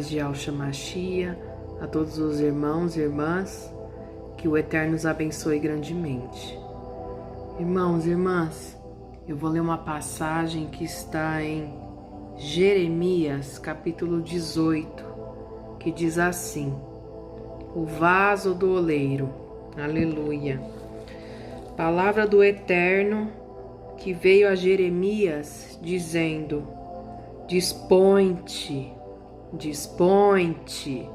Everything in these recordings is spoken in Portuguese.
paz de Yahshua Mashiach, a todos os irmãos e irmãs, que o Eterno os abençoe grandemente. Irmãos e irmãs, eu vou ler uma passagem que está em Jeremias, capítulo 18, que diz assim: o vaso do oleiro. Aleluia. Palavra do Eterno que veio a Jeremias dizendo: dispõe-te, dispõe-te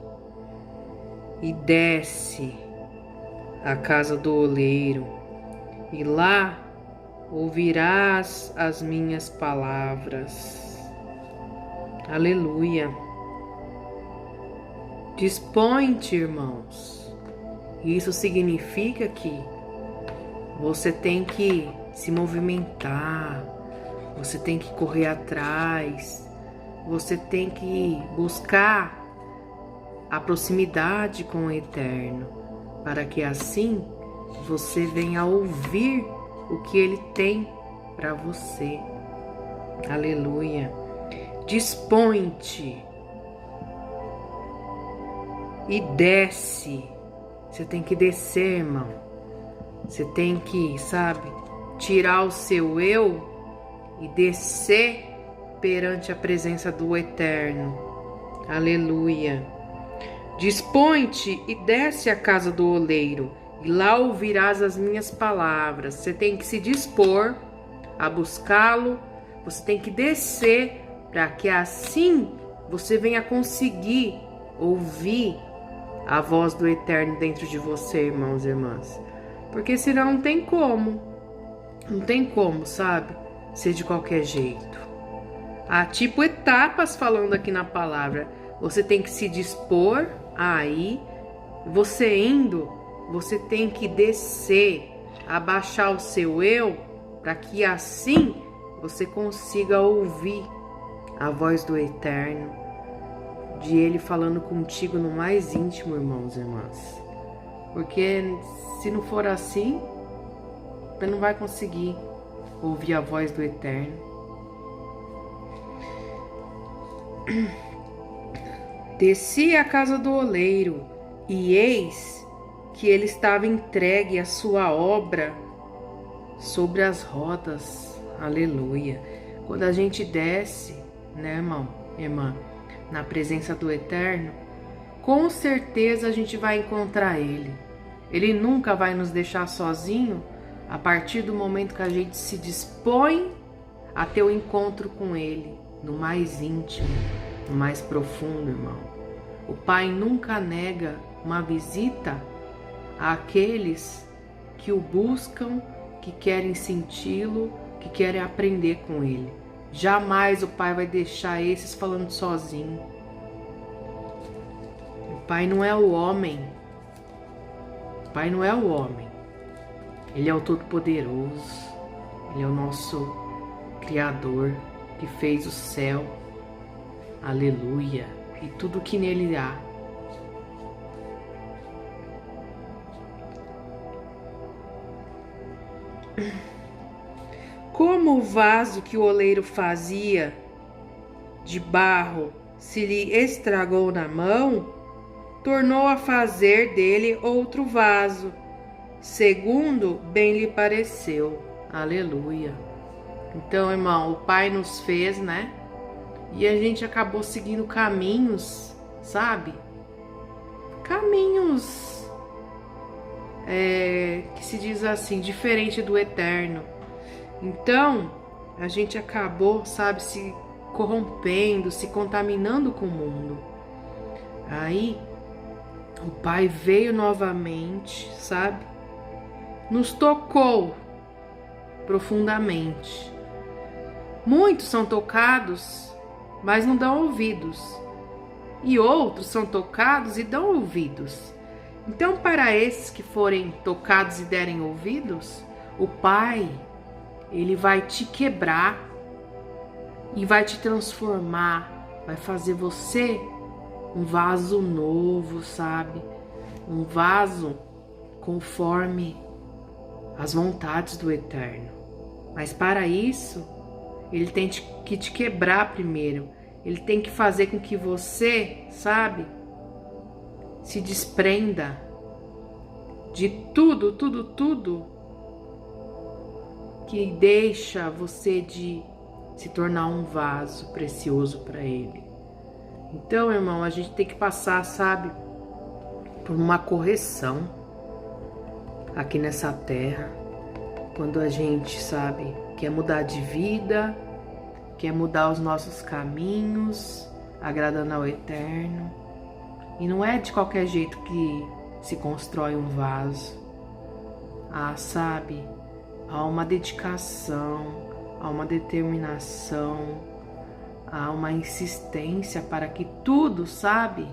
e desce à casa do oleiro, e lá ouvirás as minhas palavras. Aleluia. Dispõe-te, irmãos. Isso significa que você tem que se movimentar, você tem que correr atrás, você tem que buscar a proximidade com o Eterno, para que assim você venha ouvir o que Ele tem para você. Aleluia. Dispõe-te e desce. Você tem que descer, irmão. Você tem que, tirar o seu eu e descer perante a presença do Eterno. Aleluia. Dispõe-te e desce à casa do oleiro, e lá ouvirás as minhas palavras. Você tem que se dispor a buscá-lo, você tem que descer, para que assim você venha conseguir ouvir a voz do Eterno dentro de você, irmãos e irmãs. Porque senão não tem como. Não tem como, ser de qualquer jeito. Há tipo etapas falando aqui na palavra. Você tem que se dispor aí. Você indo, você tem que descer, abaixar o seu eu, para que assim você consiga ouvir a voz do Eterno, de Ele falando contigo no mais íntimo, irmãos e irmãs. Porque se não for assim, você não vai conseguir ouvir a voz do Eterno. Desci à casa do oleiro, e eis que ele estava entregue à sua obra sobre as rodas. Aleluia. Quando a gente desce, irmão, irmã, na presença do Eterno, com certeza a gente vai encontrar Ele. Ele nunca vai nos deixar sozinho a partir do momento que a gente se dispõe a ter o encontro com Ele, no mais íntimo, no mais profundo, irmão. O Pai nunca nega uma visita àqueles que o buscam, que querem senti-lo, que querem aprender com Ele. Jamais o Pai vai deixar esses falando sozinho. O Pai não é o homem. O Pai não é o homem. Ele é o Todo-Poderoso. Ele é o nosso Criador, que fez o céu. Aleluia. E tudo que nele há. Como o vaso que o oleiro fazia de barro se lhe estragou na mão, tornou a fazer dele outro vaso, segundo bem lhe pareceu. Aleluia. Então, irmão, o Pai nos fez, E a gente acabou seguindo caminhos, Caminhos que se diz assim, diferente do Eterno. Então, a gente acabou, se corrompendo, se contaminando com o mundo. Aí, o Pai veio novamente, nos tocou profundamente. Muitos são tocados, mas não dão ouvidos. E outros são tocados e dão ouvidos. Então, para esses que forem tocados e derem ouvidos, o Pai, Ele vai te quebrar e vai te transformar, vai fazer você um vaso novo, Um vaso conforme as vontades do Eterno. Mas para isso, Ele tem que te quebrar primeiro. Ele tem que fazer com que você, sabe, se desprenda de tudo que deixa você de se tornar um vaso precioso para Ele. Então, irmão, a gente tem que passar, sabe, por uma correção aqui nessa terra. Quando a gente, sabe, quer mudar de vida, quer mudar os nossos caminhos, agradando ao Eterno. E não é de qualquer jeito que se constrói um vaso. Sabe, há uma dedicação, há uma determinação, há uma insistência para que tudo, sabe,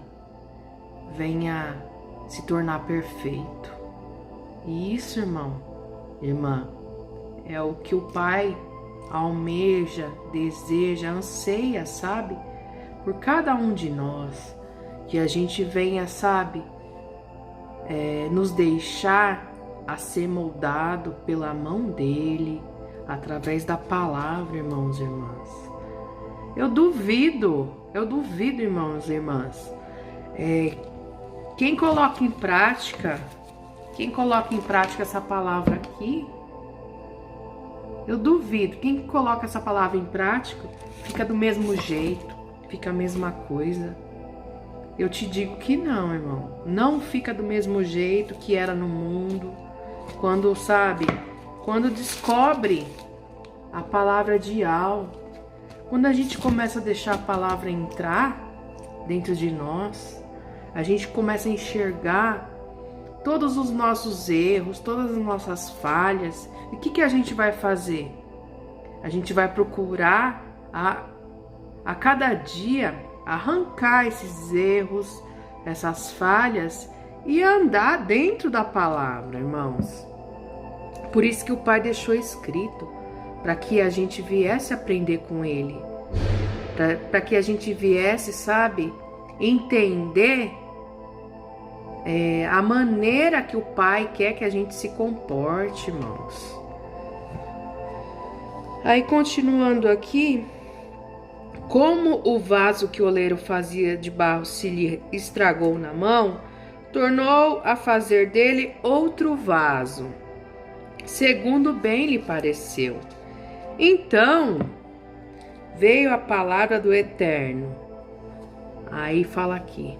venha se tornar perfeito. E isso, irmão, irmã, é o que o Pai almeja, deseja, anseia, sabe, por cada um de nós. Que a gente venha, sabe, nos deixar a ser moldado pela mão dele, através da palavra, irmãos e irmãs. Eu duvido, irmãos e irmãs, quem coloca em prática essa palavra aqui, eu duvido, quem coloca essa palavra em prática fica do mesmo jeito, fica a mesma coisa. Eu te digo que não, irmão. Não fica do mesmo jeito que era no mundo. Quando, sabe, quando descobre a palavra de algo. Quando a gente começa a deixar a palavra entrar dentro de nós, a gente começa a enxergar todos os nossos erros, todas as nossas falhas. E o que a gente vai fazer? A gente vai procurar a cada dia arrancar esses erros, essas falhas e andar dentro da palavra, irmãos. Por isso que o Pai deixou escrito, para que a gente viesse aprender com Ele, para que a gente viesse, sabe, entender a maneira que o Pai quer que a gente se comporte, irmãos. Aí, continuando aqui, como o vaso que o oleiro fazia de barro se lhe estragou na mão, tornou a fazer dele outro vaso, segundo bem lhe pareceu. Então veio a palavra do Eterno. Aí fala aqui: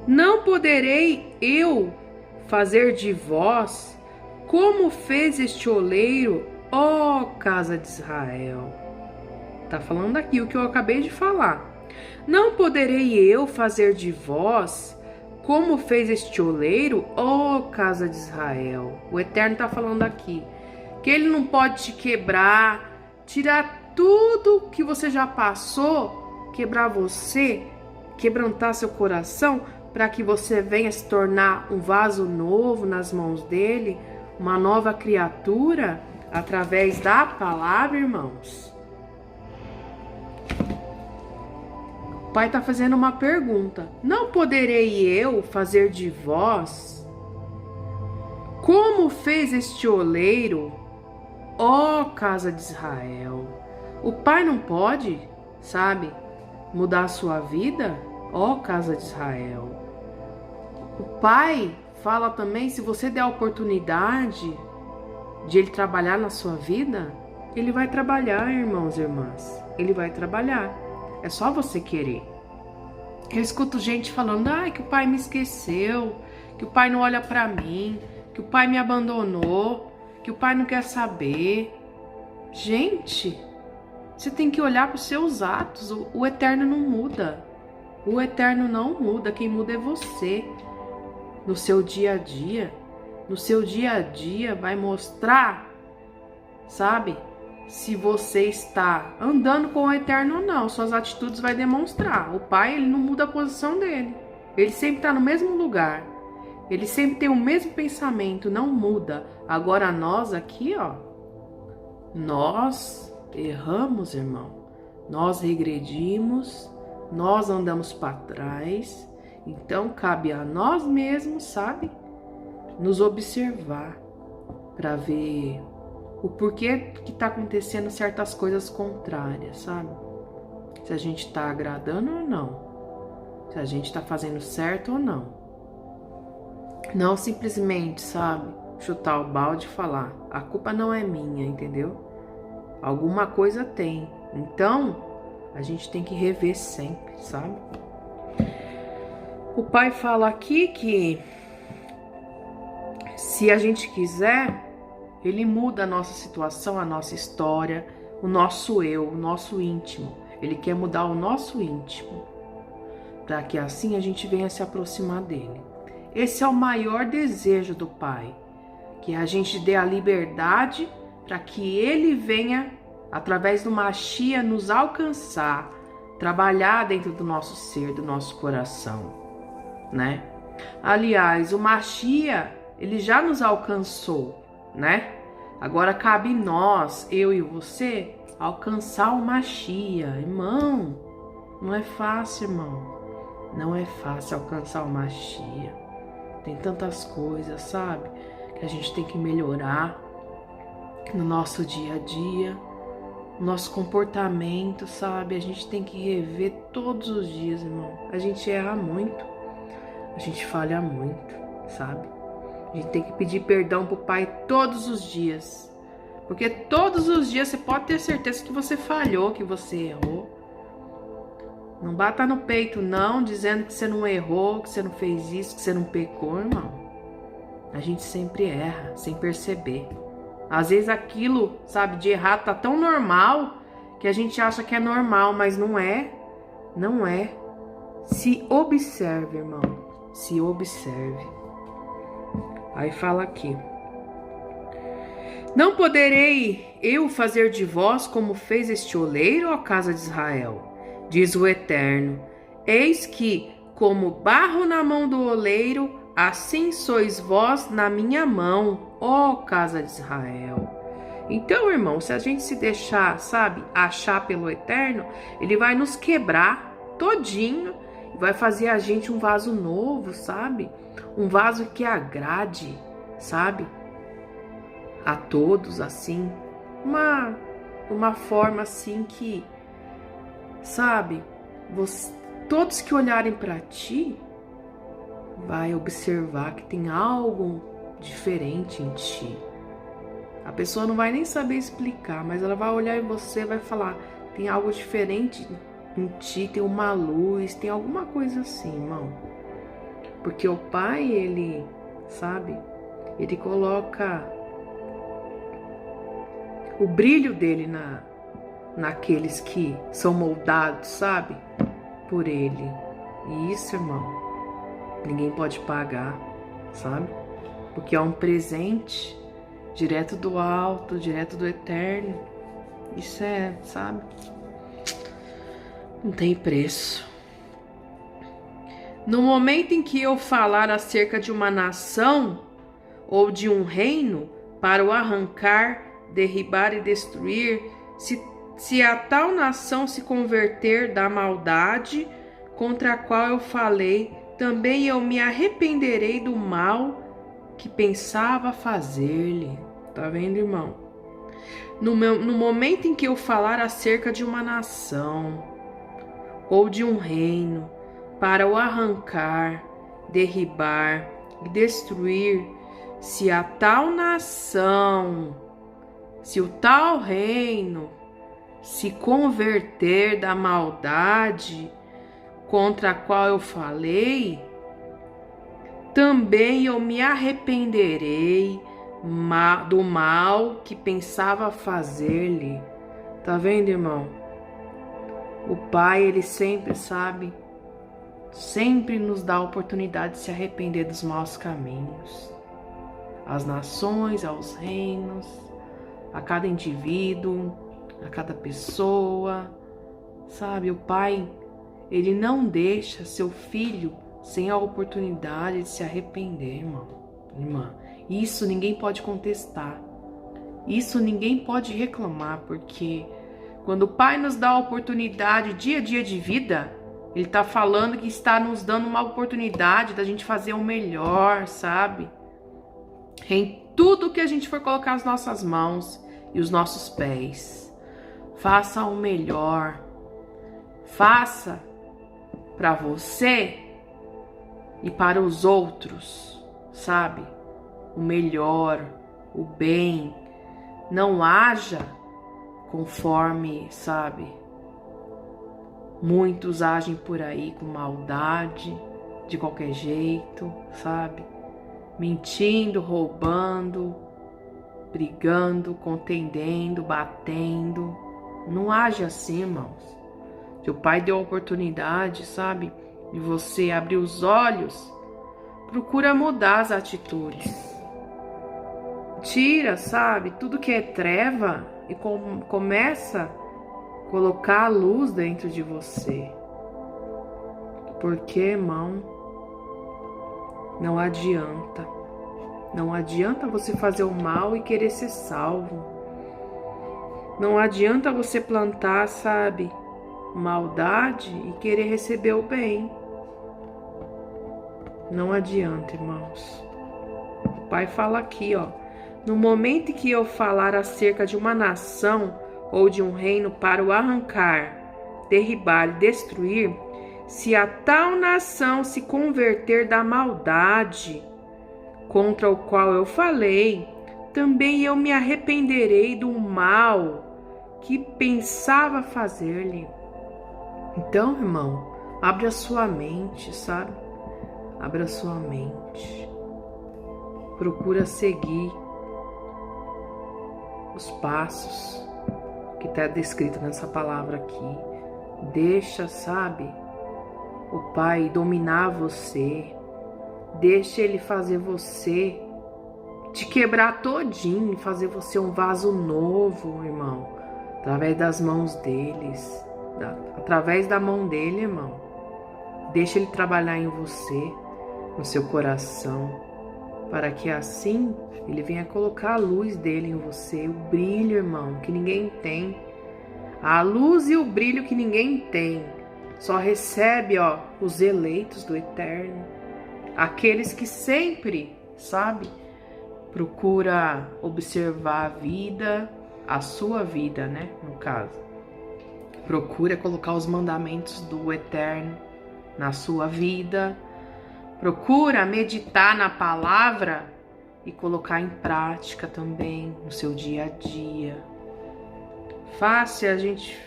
não poderei eu fazer de vós como fez este oleiro, ó casa de Israel. Tá falando aqui o que eu acabei de falar. Não poderei eu fazer de vós como fez este oleiro, ó casa de Israel. O Eterno tá falando aqui que ele não pode te quebrar, tirar tudo que você já passou, quebrar você, quebrantar seu coração, para que você venha se tornar um vaso novo nas mãos dele, uma nova criatura, através da palavra, irmãos. O Pai está fazendo uma pergunta. Não poderei eu fazer de vós como fez este oleiro, ó casa de Israel? O Pai não pode, sabe, mudar a sua vida, ó casa de Israel? O Pai fala também, se você der a oportunidade de Ele trabalhar na sua vida, Ele vai trabalhar, irmãos e irmãs. Ele vai trabalhar. É só você querer. Eu escuto gente falando, que o Pai me esqueceu, que o Pai não olha pra mim, que o Pai me abandonou, que o Pai não quer saber. Gente, você tem que olhar para os seus atos. O Eterno não muda. O Eterno não muda. Quem muda é você. No seu dia a dia. No seu dia a dia vai mostrar, sabe, se você está andando com o Eterno ou não. Suas atitudes vai demonstrar. O Pai, ele não muda a posição dele. Ele sempre está no mesmo lugar. Ele sempre tem o mesmo pensamento, não muda. Agora nós aqui, ó, nós erramos, irmão. Nós regredimos, nós andamos para trás. Então cabe a nós mesmos, sabe, nos observar para ver o porquê que tá acontecendo certas coisas contrárias, sabe? se a gente tá agradando ou não, se a gente tá fazendo certo ou não. Não simplesmente, sabe, chutar o balde e falar, a culpa não é minha, entendeu? Alguma coisa tem. Então, a gente tem que rever sempre, sabe? O pai fala aqui que se a gente quiser, ele muda a nossa situação, a nossa história, o nosso eu, o nosso íntimo. Ele quer mudar o nosso íntimo, para que assim a gente venha se aproximar dele. Esse é o maior desejo do pai, que a gente dê a liberdade para que ele venha, através do Mashiach, nos alcançar, trabalhar dentro do nosso ser, do nosso coração, né? Aliás, o Mashiach, ele já nos alcançou, né? Agora cabe nós, eu e você, alcançar o Mashiach. Irmão, não é fácil, irmão. Não é fácil alcançar o Mashiach. Tem tantas coisas, sabe? Que a gente tem que melhorar no nosso dia a dia, no nosso comportamento, sabe? A gente tem que rever todos os dias, irmão. A gente erra muito, a gente falha muito, sabe? A gente tem que pedir perdão pro Pai todos os dias. Porque todos os dias você pode ter certeza que você falhou, que você errou. Não bata no peito não, dizendo que você não errou, que você não fez isso, que você não pecou, irmão. A gente sempre erra, sem perceber. Às vezes aquilo, sabe, de errar tá tão normal que a gente acha que é normal, mas não é. Não é. Se observe, irmão. Se observe. Aí fala aqui. Não poderei eu fazer de vós como fez este oleiro, ó casa de Israel? Diz o Eterno, eis que, como barro na mão do oleiro, assim sois vós na minha mão, ó casa de Israel. Então, irmão, se a gente se deixar, sabe, achar pelo Eterno, ele vai nos quebrar todinho, vai fazer a gente um vaso novo, sabe? Um vaso que agrade, sabe? A todos, assim, uma forma assim que, sabe, todos que olharem para ti vai observar que tem algo diferente em ti. A pessoa não vai nem saber explicar, mas ela vai olhar em você e vai falar, tem algo diferente em ti, tem uma luz, tem alguma coisa assim, irmão. Porque o Pai, ele, sabe, ele coloca o brilho dele naqueles que são moldados, sabe? Por ele. E isso, irmão, ninguém pode pagar, sabe? Porque é um presente direto do alto, direto do eterno. Isso é, sabe? Não tem preço. No momento em que eu falar acerca de uma nação ou de um reino para o arrancar, derribar e destruir, se a tal nação se converter da maldade contra a qual eu falei, também eu me arrependerei do mal que pensava fazer-lhe. Tá vendo, irmão? No momento em que eu falar acerca de uma nação ou de um reino para o arrancar, derribar e destruir, se a tal nação, se o tal reino se converter da maldade contra a qual eu falei, também eu me arrependerei do mal que pensava fazer-lhe. Tá vendo, irmão? O Pai, ele sempre sabe, sempre nos dá a oportunidade de se arrepender dos maus caminhos. Às nações, aos reinos, a cada indivíduo, a cada pessoa, sabe? O Pai, ele não deixa seu filho sem a oportunidade de se arrepender, irmão, irmã. Isso ninguém pode contestar. Isso ninguém pode reclamar, porque quando o Pai nos dá a oportunidade dia a dia de vida, ele tá falando que está nos dando uma oportunidade da gente fazer o melhor, sabe? Em tudo que a gente for colocar as nossas mãos e os nossos pés. Faça o melhor. Faça para você e para os outros, sabe? O melhor, o bem. Não haja conforme, sabe? Muitos agem por aí com maldade, de qualquer jeito, sabe? Mentindo, roubando, brigando, contendendo, batendo. Não age assim, irmãos. Seu pai deu a oportunidade, sabe? De você abrir os olhos. Procura mudar as atitudes. Tira, sabe? Tudo que é treva e começa a colocar a luz dentro de você. Porque, irmão, não adianta. Não adianta você fazer o mal e querer ser salvo. Não adianta você plantar, sabe, maldade e querer receber o bem. Não adianta, irmãos. O Pai fala aqui, ó. No momento em que eu falar acerca de uma nação ou de um reino para o arrancar, derribar e destruir, se a tal nação se converter da maldade contra o qual eu falei, também eu me arrependerei do mal que pensava fazer-lhe. Então, irmão, abre a sua mente, sabe? Abra a sua mente. Procura seguir os passos que está descrito nessa palavra aqui. Deixa, sabe, o Pai dominar você. Deixa Ele fazer você, te quebrar todinho, fazer você um vaso novo, irmão. Através das mãos deles. Através da mão dele, irmão. Deixa Ele trabalhar em você, no seu coração, para que assim Ele venha colocar a luz dele em você, o brilho, irmão, que ninguém tem. A luz e o brilho que ninguém tem. Só recebe, ó, os eleitos do Eterno. Aqueles que sempre, sabe, procura observar a vida, a sua vida, né, no caso. Procura colocar os mandamentos do Eterno na sua vida. Procura meditar na palavra e colocar em prática também no seu dia a dia. Fácil a gente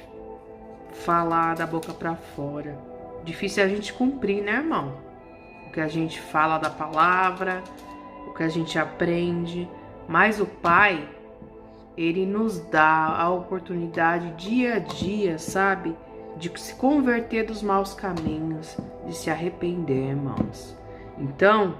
falar da boca para fora. Difícil é a gente cumprir, né, irmão? O que a gente fala da palavra, o que a gente aprende. Mas o Pai, Ele nos dá a oportunidade dia a dia, sabe? De se converter dos maus caminhos, de se arrepender, irmãos. Então,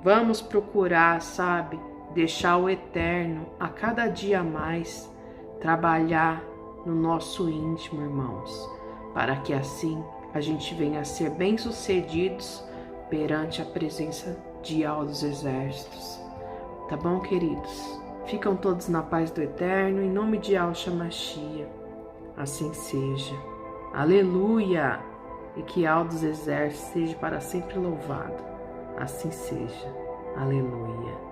vamos procurar, sabe? Deixar o Eterno a cada dia mais trabalhar no nosso íntimo, irmãos, para que assim a gente venha a ser bem-sucedidos perante a presença de Yahweh dos Exércitos. Tá bom, queridos? Ficam todos na paz do Eterno, em nome de Yahshua Mashiach. Assim seja. Aleluia! E que Yahweh dos Exércitos seja para sempre louvado. Assim seja. Aleluia.